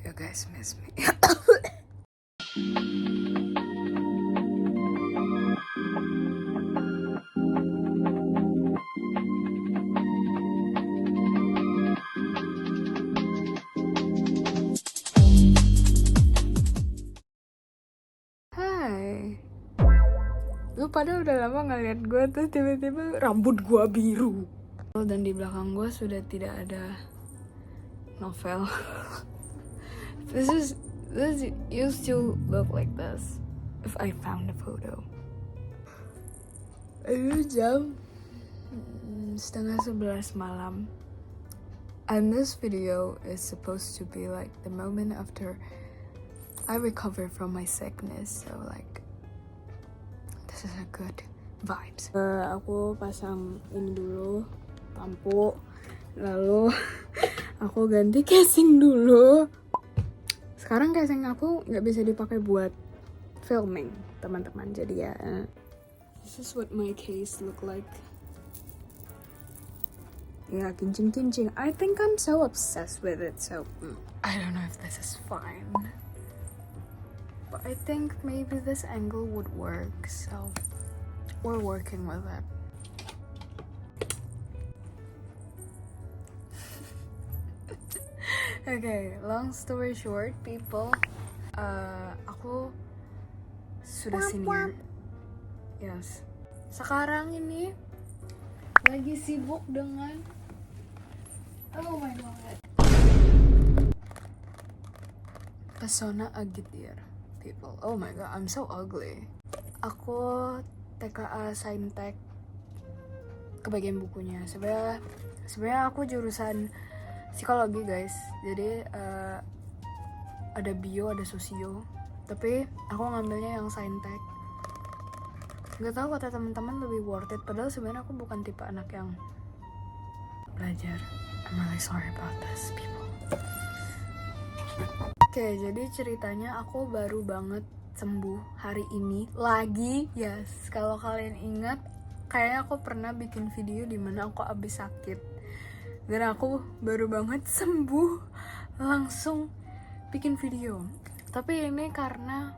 You guys miss me. Hai. Lu pada udah lama gak liat gue, terus tiba-tiba rambut gue biru. Dan di belakang gue sudah tidak ada novel. This used to look like this if I found a photo. Ini jam 10:30 malam, and this video is supposed to be like the moment after I recover from my sickness, so like this is a good vibes. Aku pasang ini dulu lampu, lalu aku ganti casing dulu. Sekarang casing aku nggak bisa dipakai buat filming, teman-teman. Jadi ya, this is what my case look like. Ya, kincing-kincing. I think I'm so obsessed with it, so I don't know if this is fine. But I think maybe this angle would work, so we're working with it. Okay, long story short, people, aku sudah senior. Yes. Sekarang ini lagi sibuk dengan oh my god, pesona Agityear, people. Oh my god, I'm so ugly. Aku TKA Saintek kebagian bukunya. Sebenarnya aku jurusan psikologi, guys. Jadi ada bio, ada sosio. Tapi aku ngambilnya yang Saintek. Gak tahu kata teman-teman lebih worth it. Padahal sebenarnya aku bukan tipe anak yang belajar. I'm really sorry about this, people. Oke, jadi ceritanya aku baru banget sembuh hari ini lagi. Yes, kalau kalian ingat, kayaknya aku pernah bikin video dimana aku abis sakit. Dan aku baru banget sembuh, langsung bikin video. Tapi ini karena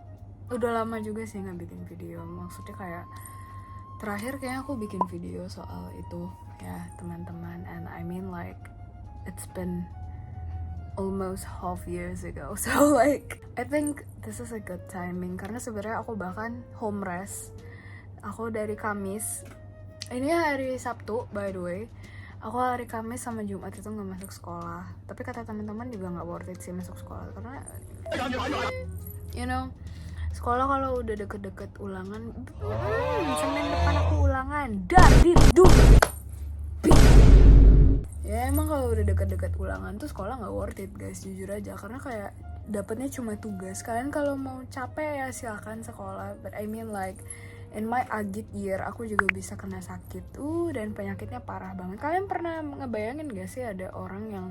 udah lama juga sih gak bikin video. Maksudnya kayak terakhir kayaknya aku bikin video soal itu ya, teman-teman. And I mean like it's been almost half years ago. So like I think this is a good timing. Karena sebenarnya aku bahkan home rest. Aku dari Kamis, ini hari Sabtu by the way. Aku hari Kamis sama Jumat itu gak masuk sekolah. Tapi kata teman-teman juga gak worth it sih masuk sekolah. Karena you know, sekolah kalau udah deket-deket ulangan, Senin depan aku ulangan dari dulu. Ya emang kalau udah deket-deket ulangan tuh sekolah gak worth it, guys, jujur aja. Karena kayak dapetnya cuma tugas. Kalian kalau mau capek ya silakan sekolah. But I mean like in my Agityear aku juga bisa kena sakit. Dan penyakitnya parah banget. Kalian pernah ngebayangin gak sih ada orang yang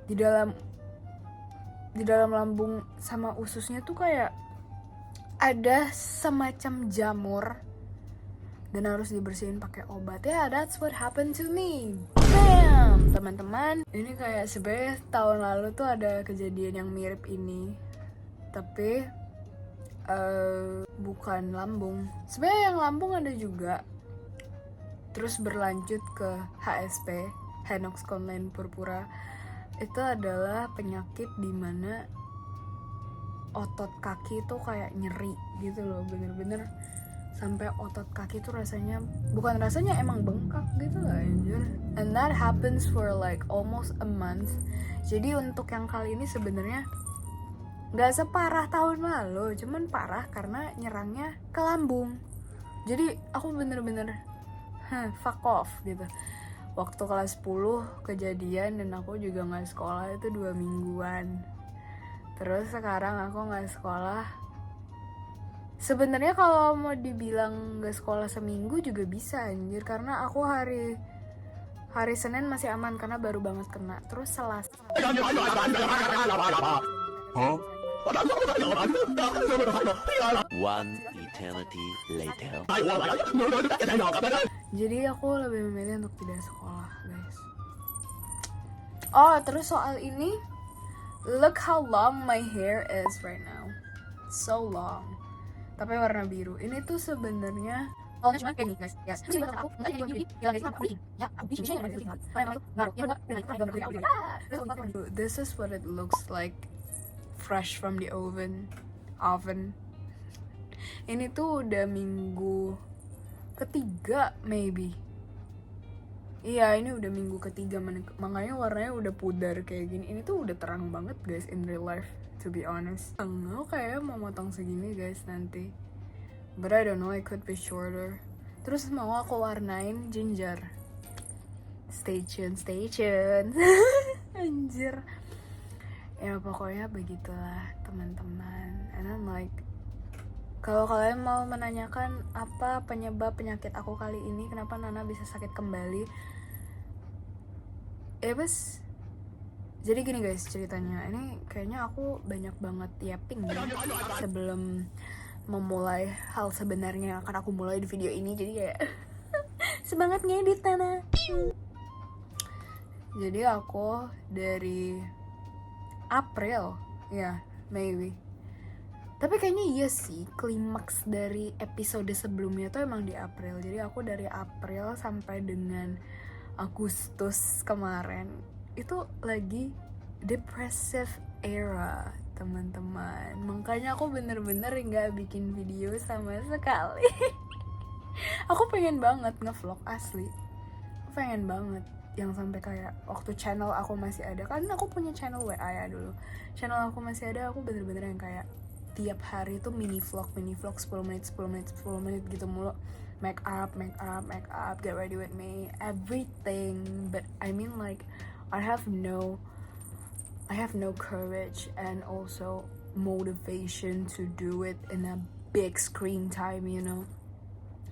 di dalam lambung sama ususnya tuh kayak ada semacam jamur dan harus dibersihin pakai obat. Ya, that's what happened to me. Bam, teman-teman. Ini kayak sebenarnya tahun lalu tuh ada kejadian yang mirip ini. Tapi bukan lambung. Sebenarnya yang lambung ada juga. Terus berlanjut ke HSP, Henox Conline Purpura. Itu adalah penyakit dimana otot kaki tuh kayak nyeri gitu loh, bener-bener sampai otot kaki tuh rasanya, bukan rasanya, emang bengkak gitu loh, anjir. And that happens for like almost a month. Jadi untuk yang kali ini sebenarnya gak separah tahun lalu, cuman parah karena nyerangnya ke lambung. Jadi aku bener-bener fuck off gitu. Waktu kelas 10 kejadian dan aku juga gak sekolah itu 2 mingguan. Terus sekarang aku gak sekolah. Sebenarnya kalau mau dibilang gak sekolah seminggu juga bisa, anjir. Karena aku hari Senin masih aman karena baru banget kena. Terus Selasa One eternity later. Jadi aku lebih memilih untuk tidak sekolah, guys. Oh, terus soal ini Look how long my hair is right now. So long. Tapi warna biru. Ini tuh sebenarnya awalnya cuma kayak gini guys. Yes. This is what it looks like fresh from the oven. Ini tuh udah minggu ketiga maybe. Iya, ini udah minggu ketiga, makanya warnanya udah pudar kayak gini. Ini tuh udah terang banget guys in real life, to be honest. Aku kayak mau motong segini guys nanti, but I don't know, it could be shorter. Terus mau aku warnain ginger. Stay tune. Anjir. Ya pokoknya begitulah teman-teman. And then like, kalau kalian mau menanyakan apa penyebab penyakit aku kali ini, kenapa Nana bisa sakit kembali, jadi gini guys ceritanya. Ini kayaknya aku banyak banget yapping ya sebelum memulai hal sebenarnya yang akan aku mulai di video ini. Jadi kayak semangat ngedit Nana. Jadi aku dari April ya, maybe. Tapi kayaknya iya sih, klimaks dari episode sebelumnya tuh emang di April. Jadi aku dari April sampai dengan Agustus kemarin itu lagi depressive era, teman-teman. Makanya aku bener-bener gak bikin video sama sekali. Aku pengen banget ngevlog asli. Aku pengen banget yang sampai kayak waktu channel aku masih ada. Kan aku punya channel WA ya dulu. Channel aku masih ada, aku bener-bener yang kayak tiap hari tuh mini vlog 10 menit gitu mulu. Make up, get ready with me, everything. But I mean like I have no courage and also motivation to do it in a big screen time, you know.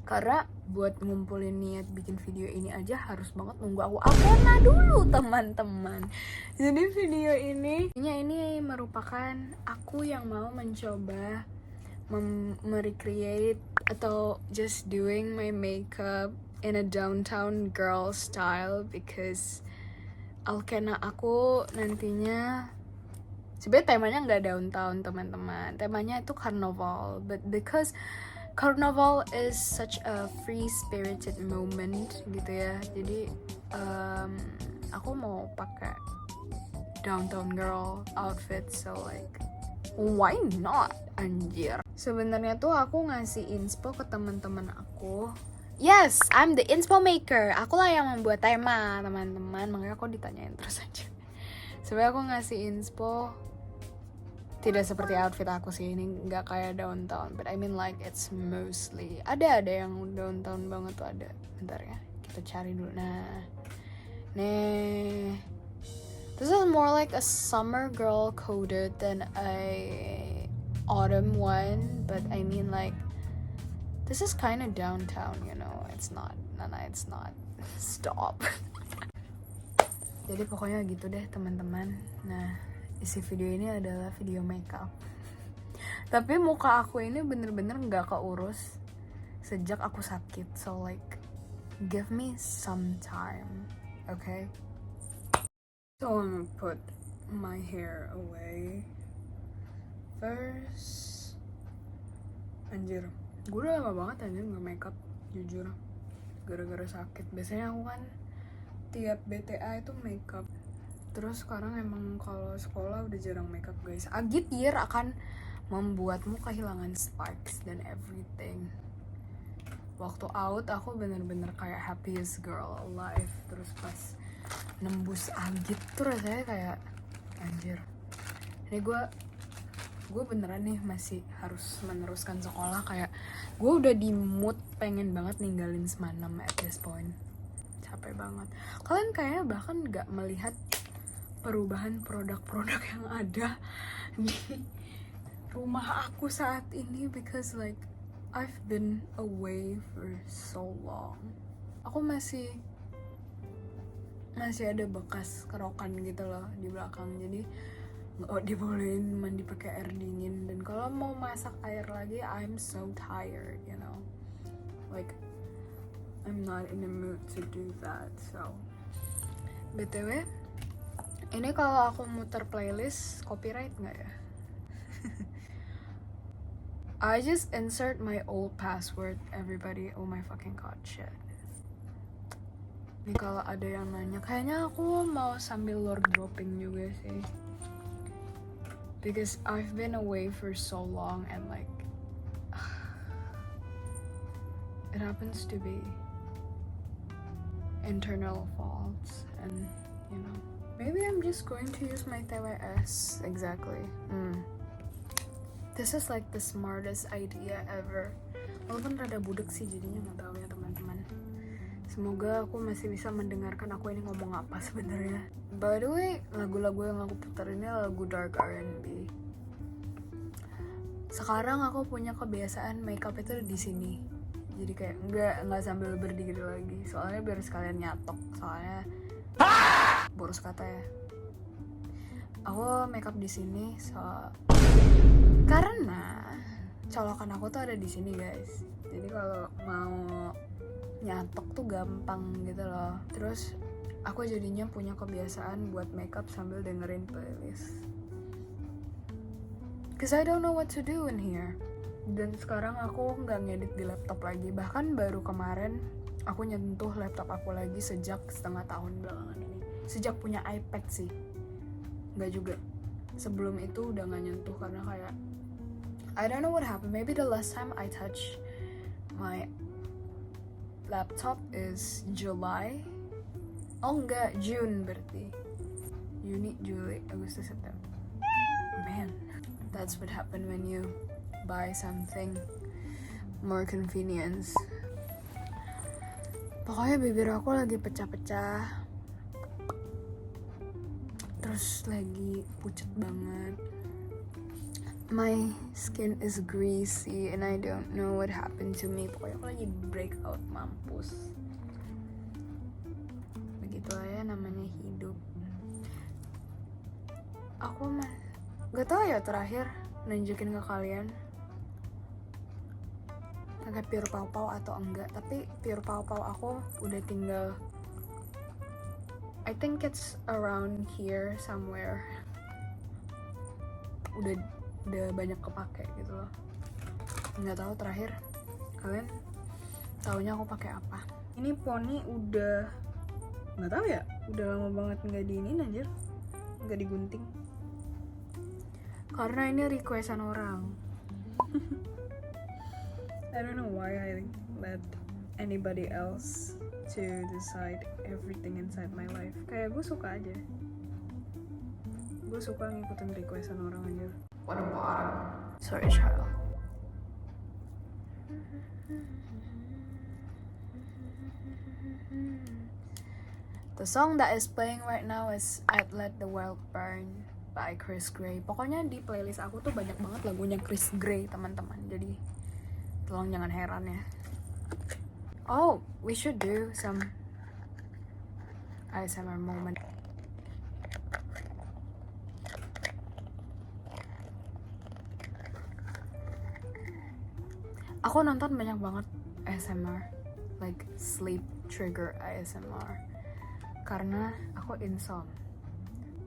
Karena buat ngumpulin niat bikin video ini aja harus banget nunggu aku Alkena dulu teman-teman. Jadi video ini merupakan aku yang mau mencoba merecreate atau just doing my makeup in a downtown girl style, because Alkena aku nantinya sebenarnya temanya nggak downtown teman-teman, temanya itu carnival, but because carnival is such a free spirited moment gitu ya, jadi aku mau pakai downtown girl outfit, so like why not anjir. Sebenarnya tuh aku ngasih inspo ke teman-teman aku. Yes, I'm the inspo maker. Akulah yang membuat tema, teman-teman. Makanya aku ditanyain terus aja. Sebenarnya aku ngasih inspo tidak seperti outfit aku sih, ini nggak kayak downtown, but I mean like it's mostly ada yang downtown banget tuh ada. Bentar ya, kita cari dulu. Nah, nih, this is more like a summer girl coded than a autumn one, but I mean like this is kind of downtown, you know. It's not, Nana, it's not. Stop. Jadi pokoknya gitu deh teman-teman. Nah, isi video ini adalah video makeup. Tapi muka aku ini bener-bener gak keurus sejak aku sakit. So like, give me some time, okay? So I'm gonna put my hair away first. Anjir, gue udah lama banget anjir gak makeup, jujur. Gara-gara sakit. Biasanya aku kan tiap BTA itu makeup. Terus sekarang emang kalau sekolah udah jarang makeup guys. Agit year akan membuatmu kehilangan sparks dan everything. Waktu out aku bener-bener kayak happiest girl alive. Terus pas nembus agit tuh rasanya kayak anjir. Ini gue beneran nih masih harus meneruskan sekolah. Kayak gue udah di mood pengen banget ninggalin Semanam at this point. Capek banget. Kalian kayaknya bahkan gak melihat perubahan produk-produk yang ada di rumah aku saat ini, because like I've been away for so long. Aku masih ada bekas kerokan gitu loh di belakang, jadi nggak dibolehin mandi pakai air dingin, dan kalau mau masak air lagi I'm so tired, you know, like I'm not in the mood to do that. So BTW, Ini kalau aku muter playlist copyright nggak ya? I just insert my old password, everybody. Oh my fucking god, shit. Ini kalau ada yang nanya, kayaknya aku mau sambil lord dropping juga sih. Because I've been away for so long and like it happens to be internal faults and you know, maybe I'm just going to use my TWS. Exactly. This is like the smartest idea ever. Walaupun rada budek sih jadinya, nggak tahu ya teman-teman. Semoga aku masih bisa mendengarkan aku ini ngomong apa sebenarnya. By the way, lagu-lagu yang aku putar ini lagu dark R&B. Sekarang aku punya kebiasaan makeup itu di sini. Jadi kayak nggak sambil berdiri lagi. Soalnya biar sekalian nyatok. Soalnya boros kata ya. Aku makeup di sini karena colokan aku tuh ada di sini guys. Jadi kalau mau nyatok tuh gampang gitu loh. Terus aku jadinya punya kebiasaan buat makeup sambil dengerin playlist. Cause I don't know what to do in here. Dan sekarang aku nggak ngedit di laptop lagi. Bahkan baru kemarin aku nyentuh laptop aku lagi sejak setengah tahun belakangan ini. Sejak punya iPad sih. Nggak juga. Sebelum itu udah nggak nyentuh karena kayak I don't know what happened. Maybe the last time I touched my laptop is July. Oh enggak, June berarti. Juni, Juli, Agustus, September. Man, that's what happened when you buy something more convenience. Pokoknya bibir aku lagi pecah-pecah. Terus lagi pucet banget. My skin is greasy and I don't know what happened to me. Pokoknya aku lagi breakout, mampus. Begitulah ya namanya hidup. Aku gak tahu ya terakhir nunjukin ke kalian pakai pure pau-pau atau enggak. Tapi pure pau-pau aku udah tinggal, I think it's around here somewhere. Udah banyak kepake gitu loh. Nggak tahu terakhir kalian taunya aku pakai apa. Ini poni udah nggak tahu ya, udah lama banget nggak diinin anjir, nggak digunting karena ini requestan orang. I don't know why I let anybody else to decide everything inside my life. Kayak gue suka aja, gue suka ngikutin requestan orang aja. What a bottom. Sorry, child. The song that is playing right now is I'd Let the World Burn by Chris Gray. Pokoknya di playlist aku tuh banyak banget lagunya Chris Gray, teman-teman. Jadi tolong jangan heran ya. Oh, we should do some ASMR moment. Aku nonton banyak banget ASMR, like sleep trigger ASMR, karena aku insomnia.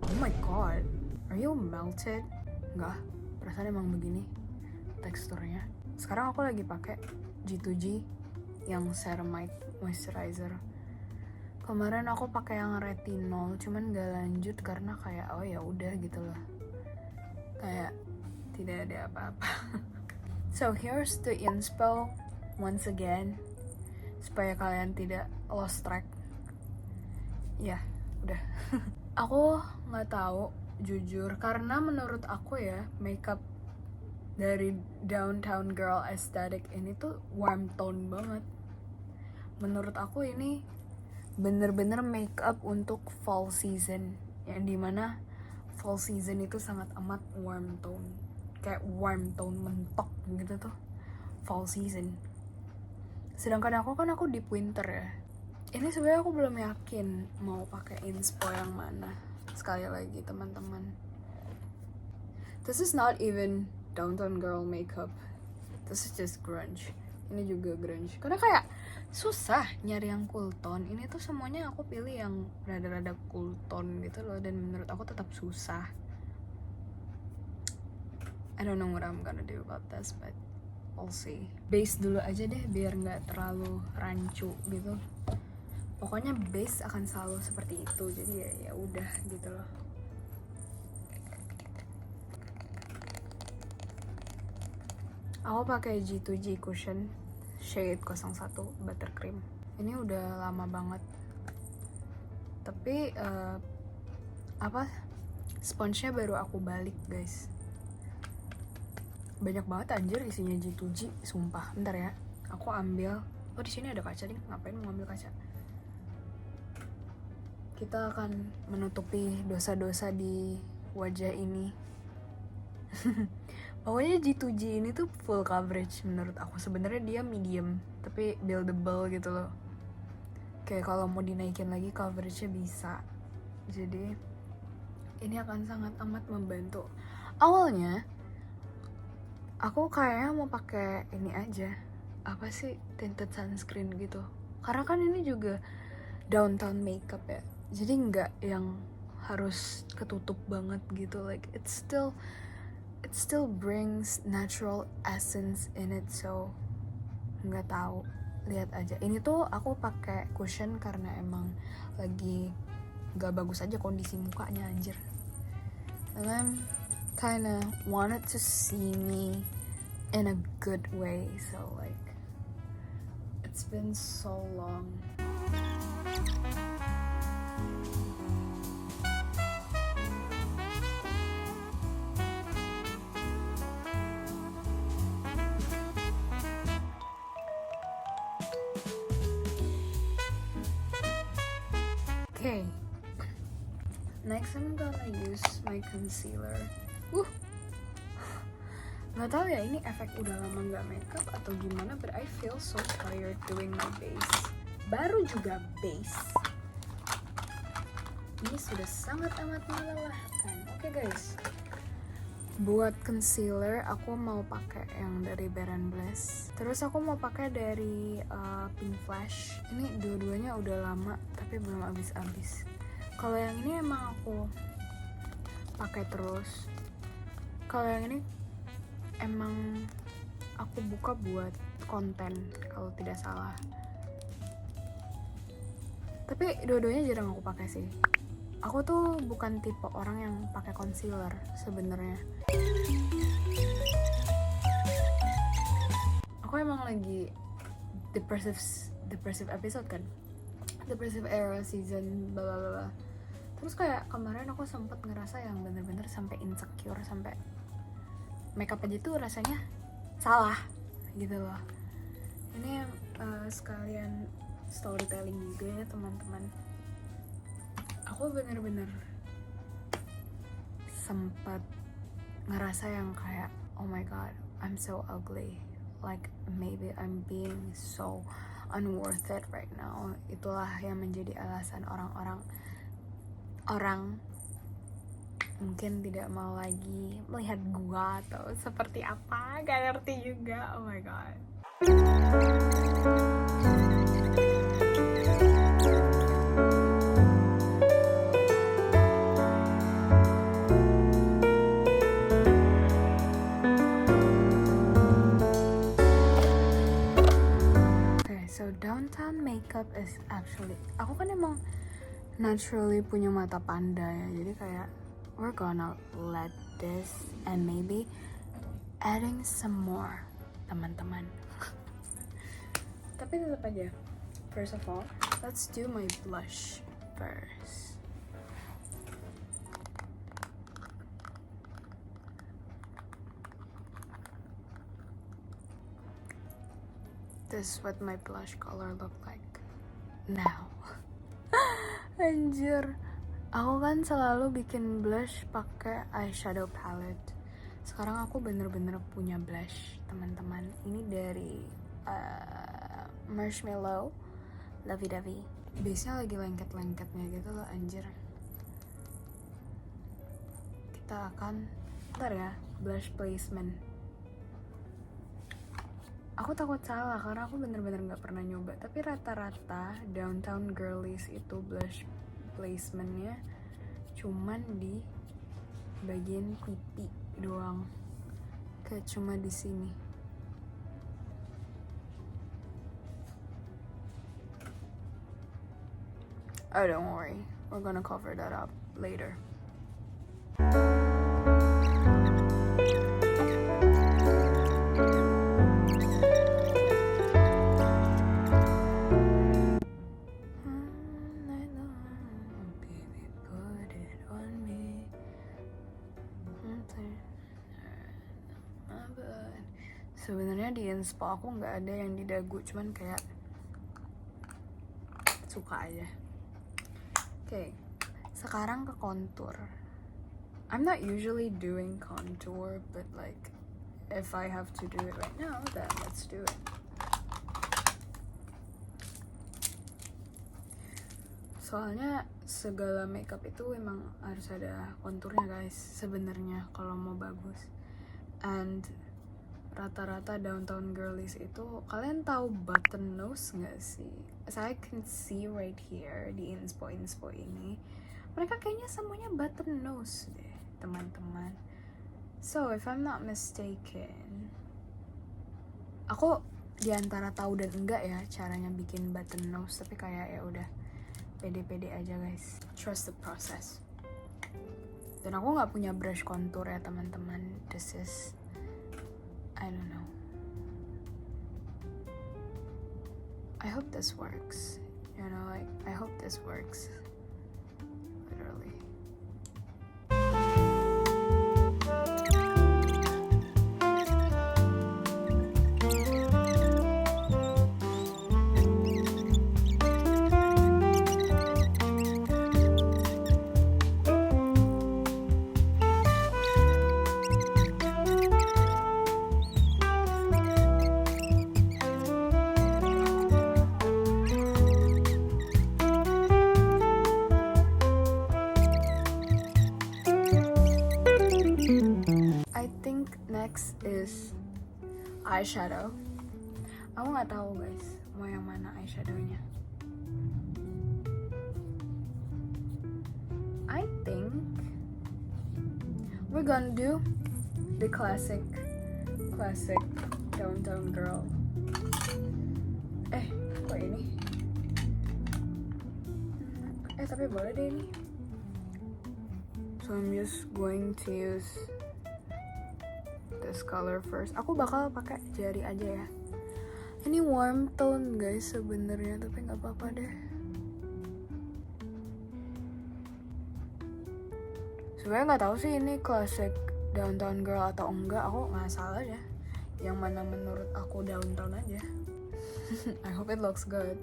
Oh my god, are you melted? Enggak, perasaan emang begini teksturnya. Sekarang aku lagi pakai G2G yang ceramide moisturizer. Kemarin aku pakai yang retinol, cuman gak lanjut karena kayak oh ya udah gitu loh, kayak tidak ada apa-apa. So here's the inspo once again, supaya kalian tidak lost track. Ya, udah. Aku nggak tahu jujur, karena menurut aku ya makeup dari Downtown Girl aesthetic ini tuh warm tone banget. Menurut aku ini bener-bener makeup untuk fall season, yang dimana fall season itu sangat amat warm tone. Kayak warm tone mentok gitu tuh fall season. Sedangkan aku deep winter ya. Ini sebenarnya aku belum yakin mau pakai inspo yang mana. Sekali lagi teman-teman, this is not even Downtown Girl makeup. This is just grunge. Ini juga grunge. Karena kayak susah nyari yang cool tone. Ini tuh semuanya aku pilih yang rada-rada cool tone gitu loh, dan menurut aku tetap susah. I don't know what I'm gonna do about this, but we'll see. Base dulu aja deh biar nggak terlalu rancu gitu. Pokoknya base akan selalu seperti itu, jadi ya udah gitu loh. Aku pakai G2G cushion shade 01 buttercream. Ini udah lama banget. Tapi sponge-nya baru aku balik, guys. Banyak banget anjir isinya G2G, sumpah. Bentar ya. Aku ambil. Oh, di sini ada kaca nih. Ngapain mau ambil kaca? Kita akan menutupi dosa-dosa di wajah ini. Pokoknya G2G ini tuh full coverage menurut aku. Sebenarnya dia medium, tapi buildable gitu loh. Kayak kalau mau dinaikin lagi coveragenya bisa. Jadi ini akan sangat amat membantu. Awalnya aku kayaknya mau pakai ini aja. Apa sih, tinted sunscreen gitu. Karena kan ini juga downtown makeup ya. Jadi nggak yang harus ketutup banget gitu. Like it still brings natural essence in it, so nggak tahu, lihat aja. Ini tuh aku pakai cushion karena emang lagi nggak bagus aja kondisi mukanya anjir. And I'm kinda wanted to see me in a good way, so like it's been so long. Okay, next I'm gonna use my concealer. Nggak tahu ya ini efek udah lama nggak makeup atau gimana, but I feel so tired doing my base. Baru juga base. Ini sudah sangat amat melelahkan. Oke guys, buat concealer aku mau pakai yang dari Baron Bless. Terus aku mau pakai dari Pink Flash. Ini dua-duanya udah lama tapi belum habis-habis. Kalau yang ini emang aku pakai terus. Kalau yang ini emang aku buka buat konten kalau tidak salah. Tapi dua-duanya jarang aku pakai sih. Aku tuh bukan tipe orang yang pakai concealer sebenarnya. Aku emang lagi depressive episode kan, depressive era season bla bla bla. Terus kayak kemarin aku sempet ngerasa yang bener-bener sampai insecure, sampai makeup aja tuh rasanya salah gitu loh. Ini sekalian storytelling juga ya teman-teman. Aku bener-bener sempat ngerasa yang kayak oh my god, I'm so ugly, like maybe I'm being so unworth it right now. Itulah yang menjadi alasan orang mungkin tidak mau lagi melihat gua atau seperti apa, gak ngerti juga. Oh my god. So downtown makeup is actually, aku kan emang naturally punya mata panda ya, jadi kayak we're gonna let this and maybe adding some more teman-teman. Tapi tetap aja, first of all let's do my blush first. This is what my blush color look like now. Anjir, aku kan selalu bikin blush pakai eyeshadow palette. Sekarang aku bener-bener punya blush, teman-teman. Ini dari Marshmallow Lovey Dovey. Base-nya lagi lengket-lengketnya gitu loh, anjir. Kita akan, ntar ya, blush placement. aku takut salah karena aku bener-bener nggak pernah nyoba. Tapi rata-rata Downtown Girlies itu blush placementnya cuman di bagian pipi doang, kayak cuma di sini. Oh, don't worry, we're gonna cover that up later. Sebenarnya di inspo aku nggak ada yang di dagu, cuman kayak suka aja. Oke, sekarang ke contour. I'm not usually doing contour, but like if I have to do it right now, then let's do it. Soalnya segala makeup itu emang harus ada konturnya guys, sebenarnya kalau mau bagus. And rata-rata Downtown Girlies itu, kalian tahu button nose nggak sih? As I can see right here di inspo ini, mereka kayaknya semuanya button nose deh, teman-teman. So if I'm not mistaken, aku diantara tahu dan enggak ya caranya bikin button nose, tapi kayak ya udah pede-pede aja guys, trust the process. Dan aku nggak punya brush contour ya teman-teman. This is, I don't know. I hope this works. You know, like, I hope this works. Literally. Next is eyeshadow. Aku nggak tahu guys mau yang mana eyeshadownya. I think we're gonna do the classic Downtown Girl. Kok ini? Tapi boleh deh ini. So I'm just going to use this color first. Aku bakal pakai jari aja ya. Ini warm tone guys sebenarnya, tapi nggak apa-apa deh. Sebenarnya nggak tahu sih ini classic Downtown Girl atau enggak. Aku nggak salah ya. Yang mana menurut aku downtown aja. I hope it looks good.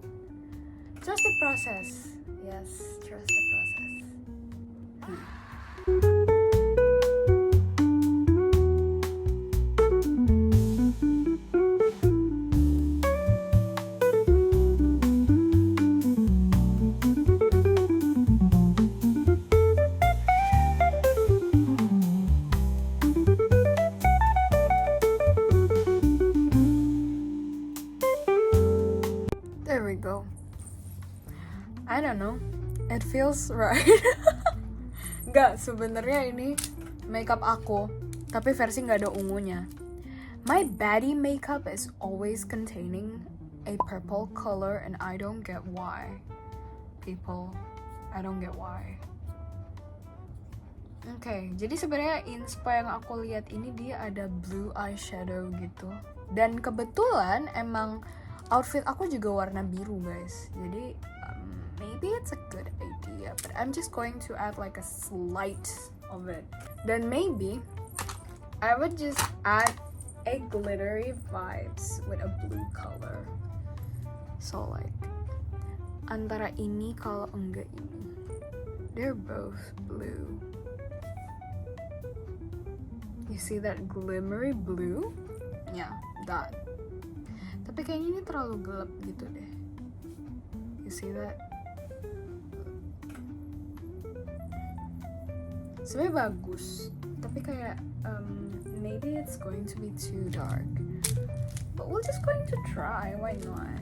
Trust the process. Yes, trust the process. There we go. I don't know. It feels right. Enggak, sebenarnya ini makeup aku, tapi versi nggak ada ungunya. My baddie makeup is always containing a purple color and I don't get why. People, I don't get why. Oke, jadi sebenarnya inspo yang aku lihat ini dia ada blue eyeshadow gitu. Dan kebetulan emang outfit aku juga warna biru guys. Jadi maybe it's a good idea, but I'm just going to add like a slight of it. Then maybe I would just add a glittery vibes with a blue color. So like antara ini kalau enggak ini. They're both blue. You see that glimmery blue? Yeah, that. Tapi kayaknya ini terlalu gelap gitu deh. You see that? Sebenarnya bagus, tapi kayak maybe it's going to be too dark. but we're just going to try, why not?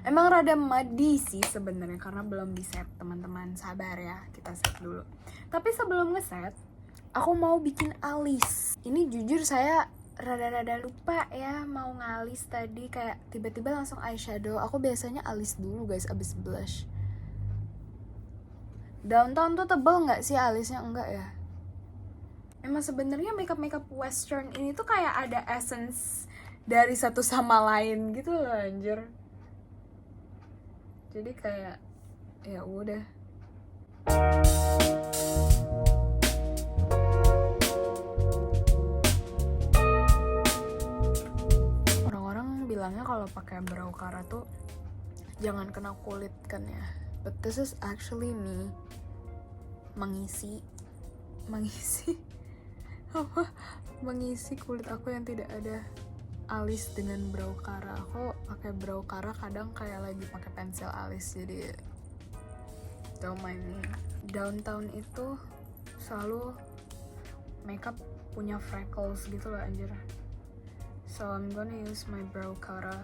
Emang rada muddy sih sebenarnya karena belum di-set, teman-teman. Sabar ya, kita set dulu. Tapi sebelum nge-set, aku mau bikin alis. Ini jujur saya rada-rada lupa ya mau ngalis tadi, kayak tiba-tiba langsung eyeshadow. Aku biasanya alis dulu guys abis blush. Downtown tuh tebel nggak sih alisnya? Enggak ya? Emang sebenarnya makeup western ini tuh kayak ada essence dari satu sama lain gitu loh anjir. Jadi kayak ya udah. Orang-orang bilangnya kalau pakai brow cara tuh jangan kena kulit kan ya. But this is actually me mengisi apa? Mengisi kulit aku yang tidak ada alis dengan brow cara. Aku pakai brow cara kadang kayak lagi pakai pensil alis, jadi don't mind me. Downtown itu selalu makeup punya freckles gitu loh anjir. So I'm gonna use my brow cara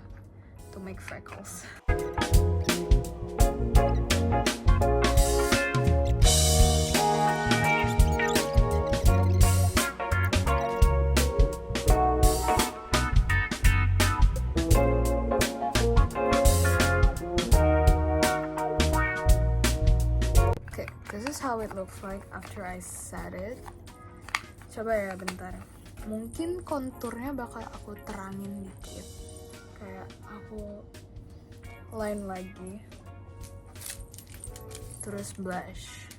to make freckles. This is how it looks like after I set it. Coba ya bentar. Mungkin konturnya bakal aku terangin dikit. Kayak aku line lagi. Terus blush.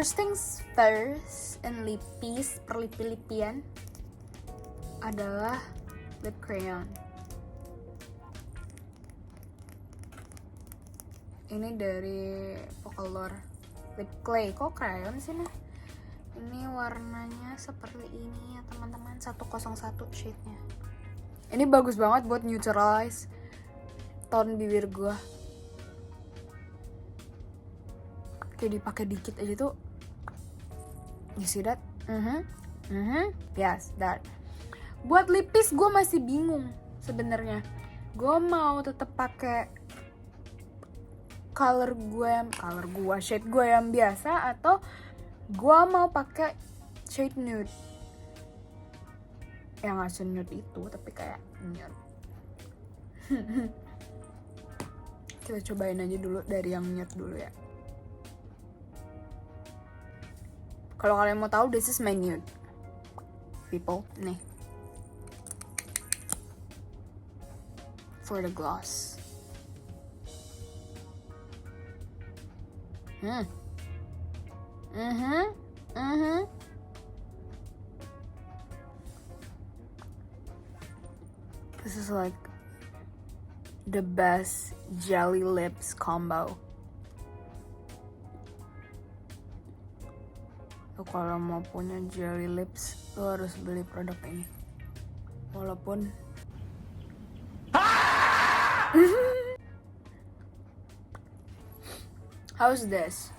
First things first, and lipis, perlipi-lipian adalah lip crayon. Ini dari Pocolor Lip Clay. Kok crayon sih nih? Ini warnanya seperti ini ya teman-teman, 101 shade-nya. Ini bagus banget buat neutralize tone bibir gua. Kayak dipakai dikit aja tuh. You see that? Yes, that. Buat lipis gue masih bingung sebenarnya. Gue mau tetap pakai shade gue yang biasa, atau gue mau pakai shade nude. Yang nggak se-nude itu, tapi kayak nude. Kita cobain aja dulu dari yang nude dulu ya. Kalau kalian mau tahu, this is my nude, people. Nih, for the gloss. This is like the best jelly lips combo. Lo kalau mau punya jelly lips, lo harus beli produk ini. Walaupun how's this?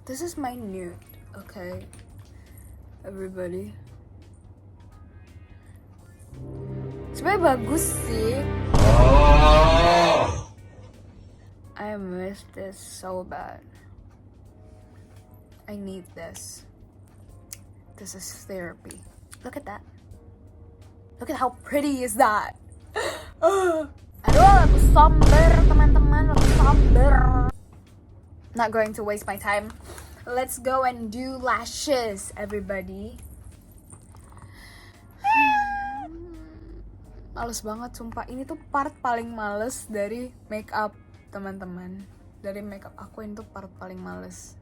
This is my nude, okay, everybody. Sebenarnya bagus sih. I miss this so bad. I need this. This is therapy. Look at that. Look at how pretty is that. Aduh, aku somber teman-teman, aku somber. Not going to waste my time. Let's go and do lashes, everybody. males banget sumpah. Ini tuh part paling males dari make up teman-teman. Dari make up aku ini tuh part paling males.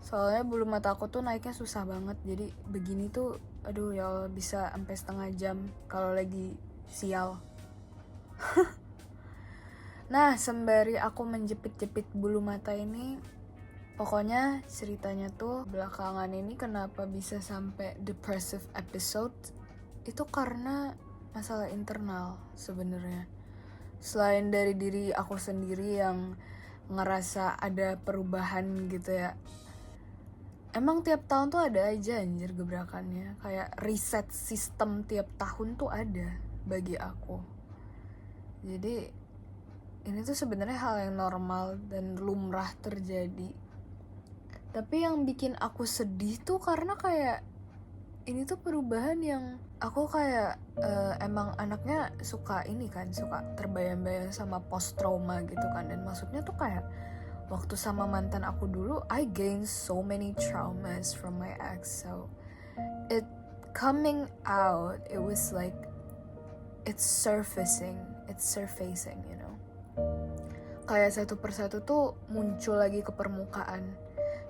Soalnya bulu mata aku tuh naiknya susah banget. Jadi begini tuh aduh ya Allah, bisa sampai setengah jam kalau lagi sial. Nah, sembari aku menjepit-jepit bulu mata ini, pokoknya ceritanya tuh belakangan ini kenapa bisa sampai depressive episode itu karena masalah internal sebenarnya. Selain dari diri aku sendiri yang ngerasa ada perubahan gitu ya. Emang tiap tahun tuh ada aja anjir gebrakannya. Kayak reset sistem tiap tahun tuh ada bagi aku. Jadi ini tuh sebenarnya hal yang normal dan lumrah terjadi. Tapi yang bikin aku sedih tuh karena kayak ini tuh perubahan yang aku kayak emang anaknya suka ini kan, suka terbayang-bayang sama post trauma gitu kan. Dan maksudnya tuh kayak waktu sama mantan aku dulu, I gained so many traumas from my ex. So it coming out, it was like it's surfacing, you know. Kayak satu persatu tuh muncul lagi ke permukaan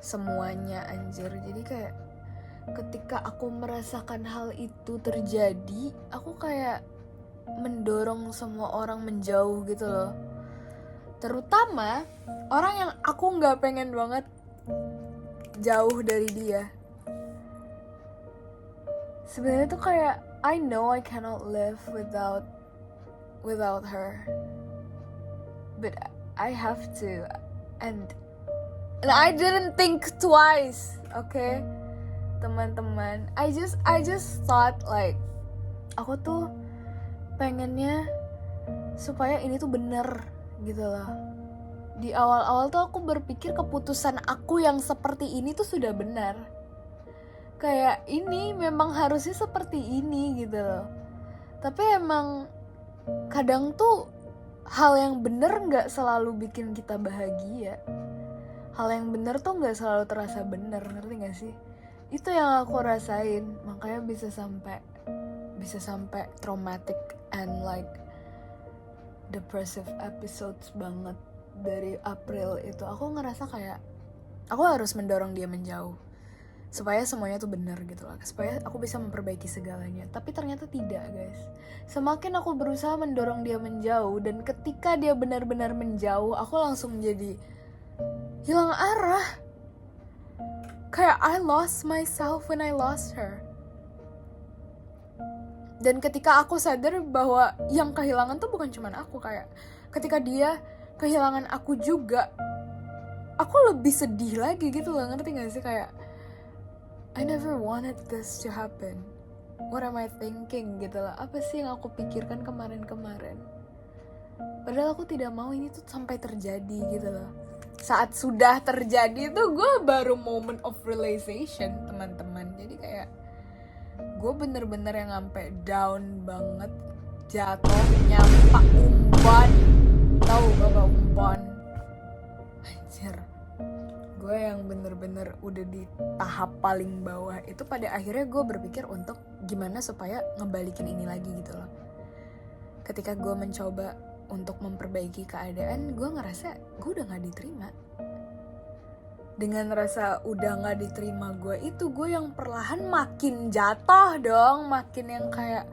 semuanya anjir. Jadi kayak ketika aku merasakan hal itu terjadi, aku kayak mendorong semua orang menjauh gitu loh. Terutama orang yang aku gak pengen banget jauh dari dia. Sebenarnya tuh kayak I know I cannot live without her, but I have to, and I didn't think twice, okay? Teman-teman, I just thought like aku tuh pengennya supaya ini tuh bener gitu loh. Di awal-awal tuh aku berpikir keputusan aku yang seperti ini tuh sudah benar. Kayak ini memang harusnya seperti ini gitu loh. Tapi emang kadang tuh hal yang bener gak selalu bikin kita bahagia. Hal yang bener tuh gak selalu terasa bener, ngerti gak sih? Itu yang aku rasain, makanya bisa sampai traumatic and like depressive episodes banget. Dari April itu aku ngerasa kayak aku harus mendorong dia menjauh supaya semuanya tuh benar gitu lah, supaya aku bisa memperbaiki segalanya. Tapi ternyata tidak guys. Semakin aku berusaha mendorong dia menjauh, dan ketika dia benar-benar menjauh, aku langsung jadi hilang arah. Kayak I lost myself when I lost her. Dan ketika aku sadar bahwa yang kehilangan tuh bukan cuma aku, kayak ketika dia kehilangan aku juga, aku lebih sedih lagi gitu loh, ngerti gak sih? Kayak I never wanted this to happen. What am I thinking gitu loh. Apa sih yang aku pikirkan kemarin-kemarin? Padahal aku tidak mau ini tuh sampai terjadi gitu loh. Saat sudah terjadi tuh gue baru moment of realization teman-teman. Jadi kayak gue bener-bener yang sampai down banget, jatuh, nyampak umpan. Tahu gak umpan? Anjir. Gue yang bener-bener udah di tahap paling bawah itu, pada akhirnya gue berpikir untuk gimana supaya ngebalikin ini lagi gitu loh. Ketika gue mencoba untuk memperbaiki keadaan, gue ngerasa gue udah gak diterima. Dengan rasa udah gak diterima gue itu, gue yang perlahan makin jatuh dong. Makin yang kayak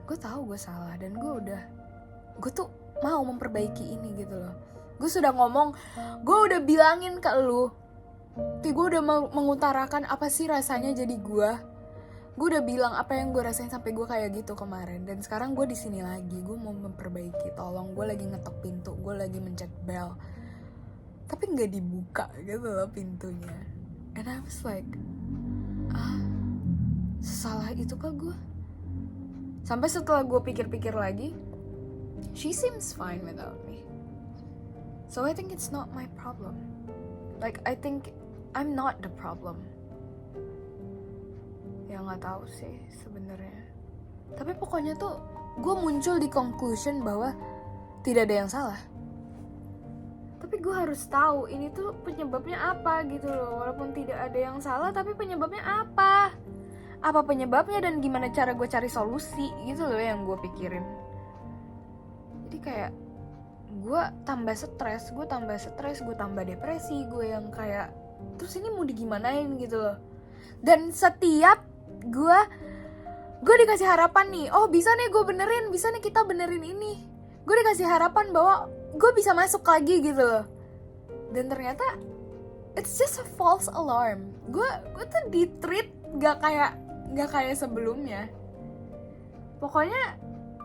gue tahu gue salah, dan gue tuh mau memperbaiki ini gitu loh. Gue sudah ngomong, gue udah bilangin ke lu, gue udah mengutarakan apa sih rasanya jadi gue udah bilang apa yang gue rasain sampai gue kayak gitu kemarin. Dan sekarang gue di sini lagi, gue mau memperbaiki. Tolong, gue lagi ngetok pintu, gue lagi mencet bell, tapi nggak dibuka gitu loh pintunya. And I was like, salah itu kah gue? Sampai setelah gue pikir-pikir lagi, she seems fine without me. So I think it's not my problem. Like I think I'm not the problem. Ya nggak tahu sih sebenarnya. Tapi pokoknya tuh gue muncul di conclusion bahwa tidak ada yang salah. Tapi gue harus tahu ini tuh penyebabnya apa gitu loh. Walaupun tidak ada yang salah, tapi penyebabnya apa? apa penyebabnya dan gimana cara gue cari solusi gitu loh yang gue pikirin. Jadi kayak gue tambah stres, gue tambah depresi, gue yang kayak terus ini mau digimanain gitu loh. Dan setiap gue dikasih harapan nih, oh bisa nih gue benerin, bisa nih kita benerin ini, gue dikasih harapan bahwa gue bisa masuk lagi gitu loh. Dan ternyata it's just a false alarm. Gue tuh di treat gak kayak sebelumnya. Pokoknya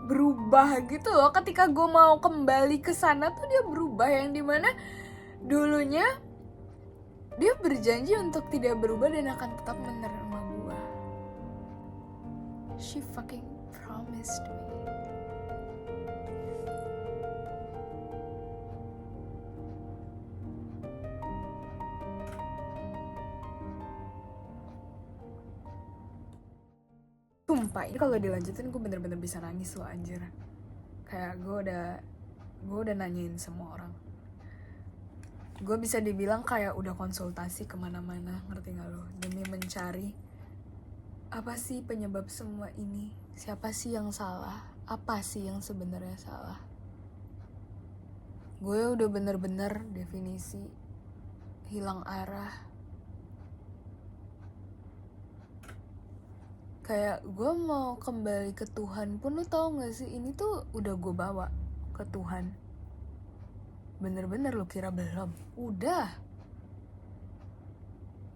berubah gitu loh. Ketika gue mau kembali ke sana tuh dia berubah, yang dimana dulunya dia berjanji untuk tidak berubah dan akan tetap menerima gue. She fucking promised me. Sumpah, ini kalau dilanjutin gue bener-bener bisa nangis loh anjir. Kayak gue udah nanyain semua orang. Gue bisa dibilang kayak udah konsultasi kemana-mana, ngerti gak lo? Demi mencari apa sih penyebab semua ini? Siapa sih yang salah? Apa sih yang sebenarnya salah? Gue udah bener-bener definisi hilang arah. Kayak gue mau kembali ke Tuhan pun, lo tau gak sih, ini tuh udah gue bawa ke Tuhan. Bener-bener lo kira belum? Udah.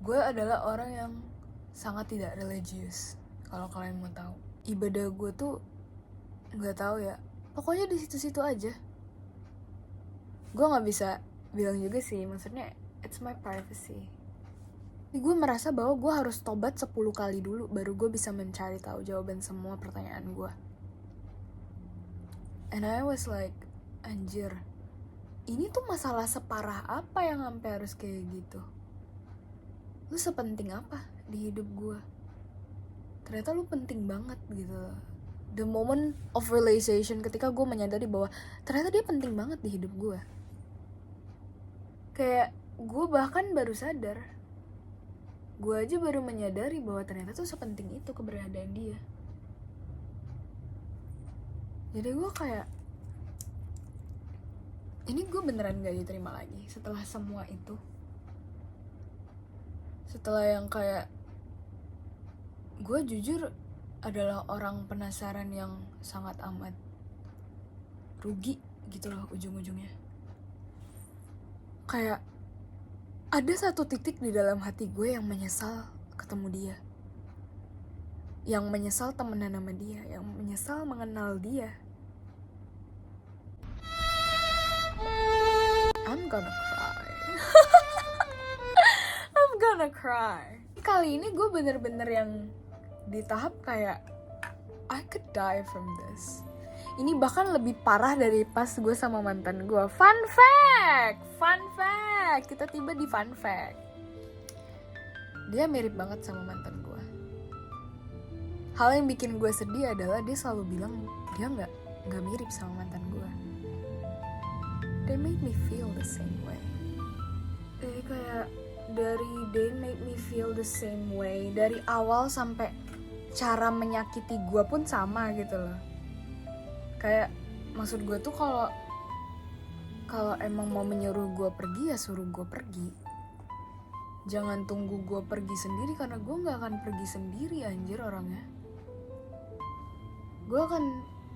Gue adalah orang yang sangat tidak religius, kalau kalian mau tahu. Ibadah gue tuh gak tahu ya, pokoknya di situ-situ aja. Gue gak bisa bilang juga sih, maksudnya it's my privacy. Gue merasa bahwa gue harus tobat 10 kali dulu baru gue bisa mencari tahu jawaban semua pertanyaan gue. And I was like, anjir, ini tuh masalah separah apa yang sampai harus kayak gitu? Lu sepenting apa di hidup gue? Ternyata lu penting banget gitu. The moment of realization, ketika gue menyadari bahwa ternyata dia penting banget di hidup gue. Kayak gue bahkan baru sadar, gue aja baru menyadari bahwa ternyata tuh sepenting itu keberadaan dia. Jadi gue kayak, ini gue beneran gak diterima lagi setelah semua itu. Setelah yang kayak, gue jujur adalah orang penasaran yang sangat amat rugi gitu loh ujung-ujungnya. Kayak ada satu titik di dalam hati gue yang menyesal ketemu dia, yang menyesal temenan sama dia, yang menyesal mengenal dia. I'm gonna cry. I'm gonna cry. Kali ini gue bener-bener yang di tahap kayak I could die from this. Ini bahkan lebih parah dari pas gue sama mantan gue. Fun fact. Kita tiba di fun fact. Dia mirip banget sama mantan gue. Hal yang bikin gue sedih adalah dia selalu bilang dia nggak mirip sama mantan gue. They made me feel the same way. Jadi kayak dari they made me feel the same way dari awal sampai cara menyakiti gue pun sama gitu loh. Kayak maksud gue tuh kalau emang mau menyuruh gue pergi ya suruh gue pergi. Jangan tunggu gue pergi sendiri, karena gue gak akan pergi sendiri anjir orangnya. Gue akan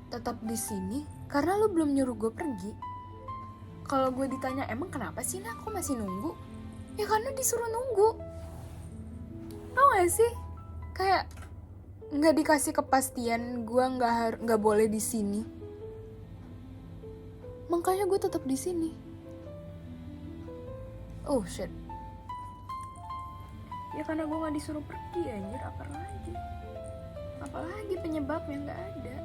tetap di sini karena lo belum nyuruh gue pergi. Kalau gue ditanya emang kenapa sih Nah kok masih nunggu? Ya karena disuruh nunggu. Tau gak sih? Kayak nggak dikasih kepastian gue nggak boleh di sini. Makanya gue tetap di sini. Oh shit. Ya karena gue nggak disuruh pergi anjir, apalagi penyebabnya nggak ada.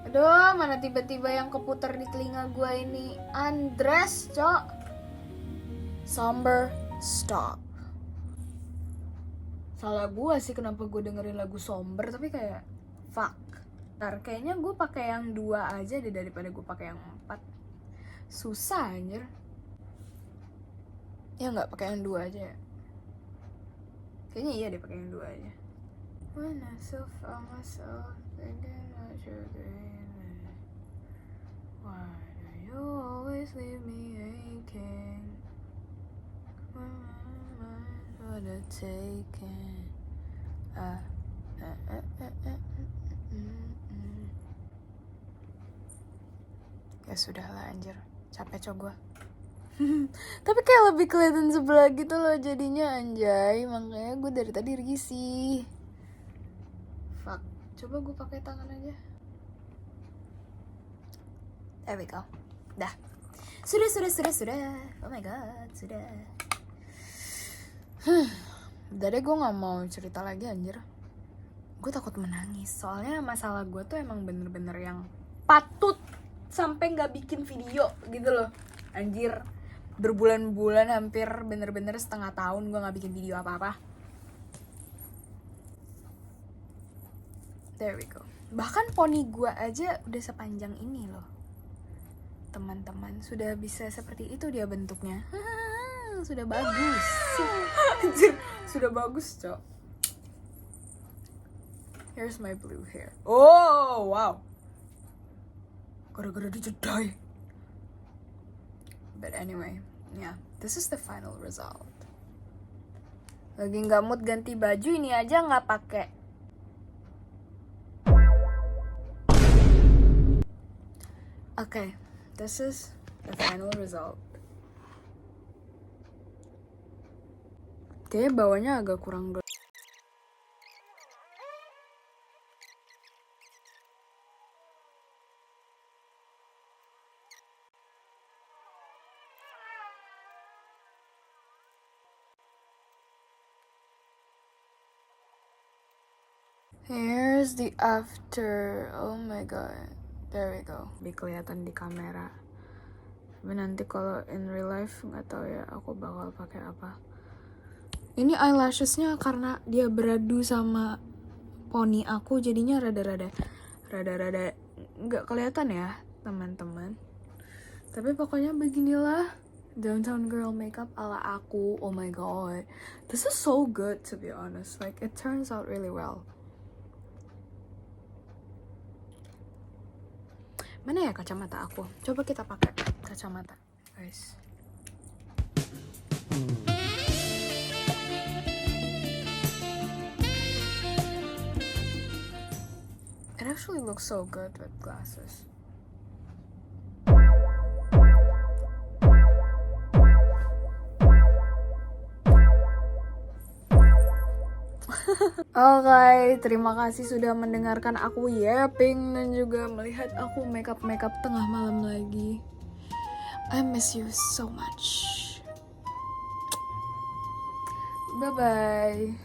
Aduh, mana tiba-tiba yang keputar di telinga gue ini. Andres, cok. Somber, stop. Salah gue sih kenapa gue dengerin lagu somber, tapi kayak fuck. Ntar kayaknya gue pakai yang 2 aja deh daripada gue pakai yang 4. Susah anjir. Ya nggak, pakai yang 2 aja ya. Kayaknya iya deh pakai yang 2 aja. When I still found myself thinking about you again. Why do you always leave me aching? When my mind would have taken. Ya sudahlah anjir, capek cok gue. Tapi kayak lebih kelihatan sebelah gitu loh jadinya anjay, makanya gue dari tadi risih. Fuck, coba gue pakai tangan aja. There we go. Dah. Sudah. Oh my god, sudah. Udah deh, gue gak mau cerita lagi anjir. Gue takut menangis. Soalnya masalah gue tuh emang bener-bener yang patut sampai gak bikin video gitu loh. Anjir. Berbulan-bulan, hampir bener-bener setengah tahun gue gak bikin video apa-apa. There we go. Bahkan poni gue aja udah sepanjang ini loh. Teman-teman, sudah bisa seperti itu dia bentuknya. Sudah bagus. Anjir, sudah bagus, cok. Here's my blue hair. Oh, wow. Gara-gara dijedai. But anyway, yeah, this is the final result. Lagi nggak mood ganti baju, ini aja nggak pakai. Okay, this is the final result. Kayaknya bawahnya agak kurang Here's the after. Oh my god. There we go. Kelihatan di kamera. Tapi nanti kalau in real life nggak tahu ya aku bakal pakai apa. Ini eyelashesnya karena dia beradu sama poni aku jadinya rada-rada nggak kelihatan ya teman-teman. Tapi pokoknya beginilah downtown girl makeup ala aku. Oh my god, this is so good to be honest. Like it turns out really well. Mana ya kacamata aku? Coba kita pakai kacamata, guys. It actually looks so good with glasses. Oke, terima kasih sudah mendengarkan aku yapping dan juga melihat aku makeup tengah malam lagi. I miss you so much. Bye bye.